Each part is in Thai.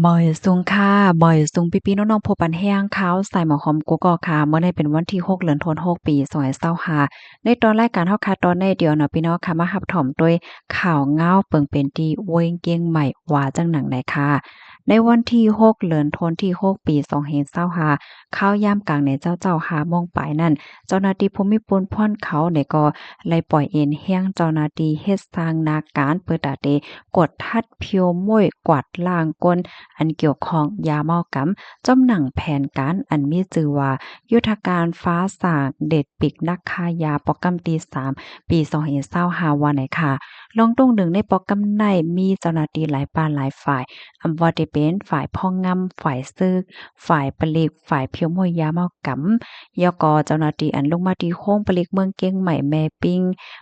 บ่อยสุงค่ะบ่อยสุงพี่ๆน้องๆผู้ปันแห้งขาวใส่หมอหอมกุ๊กอกค่ะเมื่อได้เป็นวันที่6เดือนธันวาคมปี2025ในตอนรายการเฮาค่ะตอนในเดียวเนาะพี่น้องค่ะมารับถ่อมด้วยข่าวเงาเปิงเป็นที่โวยเกียงใหม่ว่าจังหนังใดค่ะในวันที่6เดือนธันวาคมที่6ปี2525ข้าวยามกลางในเจ้า5โมงปลายนั่นเจ้าหน้าที่ภูมิพลพ่อนเขาเนี่ยก็ไล่ปล่อยเอ็นแห้งเจ้าหน้าที่เฮ็ดสร้างนาการเปิดตาเตกดทัดเพียวม้วยกวาดล้างก้น อันเกี่ยวข้องยาเมากำจ้ำหนังแผนการอันมีชื่อว่ายุทธการฟ้าสางเด็ดปิกนักค้ายาปอกำตี3ปี2025ว่าไหนค่ะลองตรงหนึ่งในปอกำในมีเจ้าหน้าที่หลายปานหลายฝ่ายอำว่าได้เป็นฝ่ายพ่องงำฝ่ายซึกฝ่ายปลีกฝ่ายเพียวมวยยาเมากำยกเจ้าหน้าที่อันลงมาที่โค้งปลีกเมืองเกียงใหม่แม่ปิง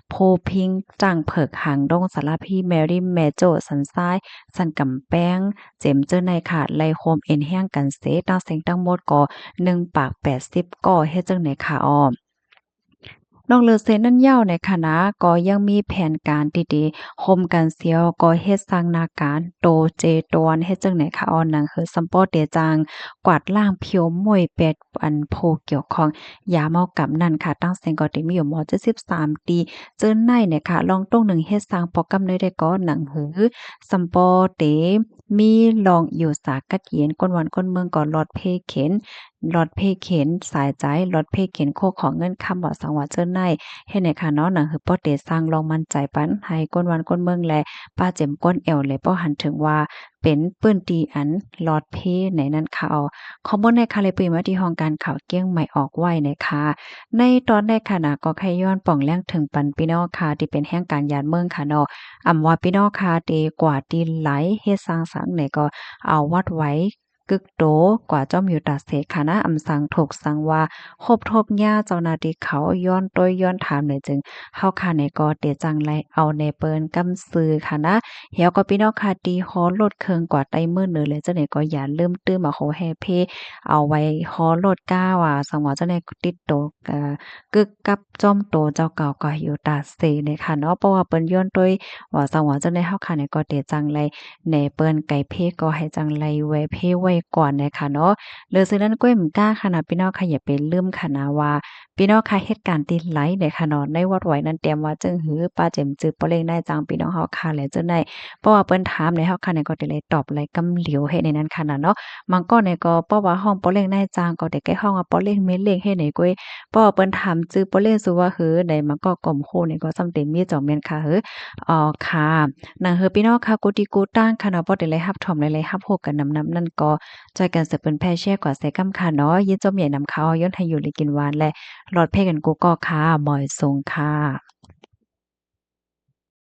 โพพิงจ้างเผิกหางดงสารพีแมรี่แม่โจ้สันซ้ายสันกำแป้ง เจ็มเจอในค่ะไล่โคมเอ็นแห้งกันเสตั้งเสียงตั้งหมดก็1ปาก80ก็เฮ็ดจังได๋ค่ะอ้อ นอกเหลือเซนนั้นยาวในคณะก็ยังมีแผนการดีๆคมกันเสียวก็เฮ็ดสร้างนาการโตเจตวนเฮ็ดจังไหนคะออนหนังคือซัมปอเตจางกวาดล้างเพียวม่วยเป็ดอันโพเกี่ยวข้องยาเมากับนั่นค่ะตั้งเสียงก็ได้มีอยู่ม73ตีเจิ้นในเนี่ยค่ะลองตรงหนึ่งเฮ็ดสร้างปอกกำเลยได้ก็หนังหือซัมปอเตมีลองอยู่สากัดเย็นก้นวันก้นเมืองก็ลอดเพเข็นลอดเพเข็นสายใจลอดเพเข็นโคของเงินคำว่าสังว่าเจิ้นใน เฮ็ดให้ค่ะเนาะหนังคือป้อเตสร้างลองมั่นใจปันให้ก้นวันก้นเมืองและป้าเจ็มก้นแอวเลยป้อหันถึงว่าเป็นปื้นตีอันลอดเพในนั้นค่ะเอาข้อมูลในค่ะเลยปุยมาที่ห้องการข่าวเกี้ยงใหม่ออกไว้นะคะในตอนแรกค่ะนะก็แค่ย้อนป่องแรงถึงปันพี่น้องค่ะที่เป็นแห่งการยานเมืองค่ะเนาะว่าพี่น้องค่ะเตกว่าตีไหลเฮ็ดสร้างสรรค์เนี่ยก็เอาวัดไว้กึกโตกว่าเจ้ามิวตาเสกค่ะนะสังถกสังว่าคบทบหญ้าเจ้าหน้าที่เขาย้อนต้อยย้อนถามเลยจึง เฮาค่ะในก็เตจังไลเอาในเปิ้นกำซื้อค่ะนะเหี่ยวก็พี่น้องค่ะตีฮอลดเครื่องกว่าใต้มื้อเนือเลยจังได๋ก็อย่าลืมตื้อมาโหแฮเพเอาไว้ฮอลดก้าว่าสังว่าจังได๋ติดโตกึกกับจ้อมโตเจ้าเก่าก็อยู่ตาเซเนี่ยค่ะเนาะเพราะว่าเปิ้นย้อนต้วยว่าสังว่าจังได๋เฮาค่ะในก็เตจังไลแหน่เปิ้นไก่เพก็ให้จังไลไว้เพไว้ก่อนนะคะเนาะเหลือซื้อนั้นก้อยมก้าค่ะนะพี่น้องค่ะอย่าไปลืมค่ะนะว่า พี่น้องค่ะเหตุการณ์ที่ไหลในค่ะเนาะในวัดไหวนั้นเตรียมว่าจึงหือป้าเจ็มจือปอเล็งได้จังพี่น้องเฮาค่ะแหละจังได๋เพราะว่าเปิ้นถามในเฮาค่ะเนี่ยก็ได้เลยตอบไหลกำเหลียวเฮ็ดในนั้นค่ะน่ะเนาะมันก็เนี่ยก็เพราะว่าห้องปอเล็งได้จังก็ได้แก้ห้องว่าปอเล็งเม้นเล็งเฮ็ดไหนก้อยเพราะว่าเปิ้นถามจื้อปอเล็งสุว่าหือใดมันก็กลมโคนี่ก็ซ้ำเต็มมีจ่อแม่นค่ะหืออ๋อค่ะนั่นคือพี่น้องค่ะกูติกูตั้งค่ะเนาะบ่ได้เลยรับถ่อมหลายๆรับโฮกันนำนั่นก็ช่วยกันสืบเปิ้นแพร่แชร์กว่าใส่กำค่ะเนาะยินจมใหญ่นำเขาย้อนให้อยู่เลยกินหวานและ หลอดเพลงกันกูก็ค่ะบ่อยทรงค่ะ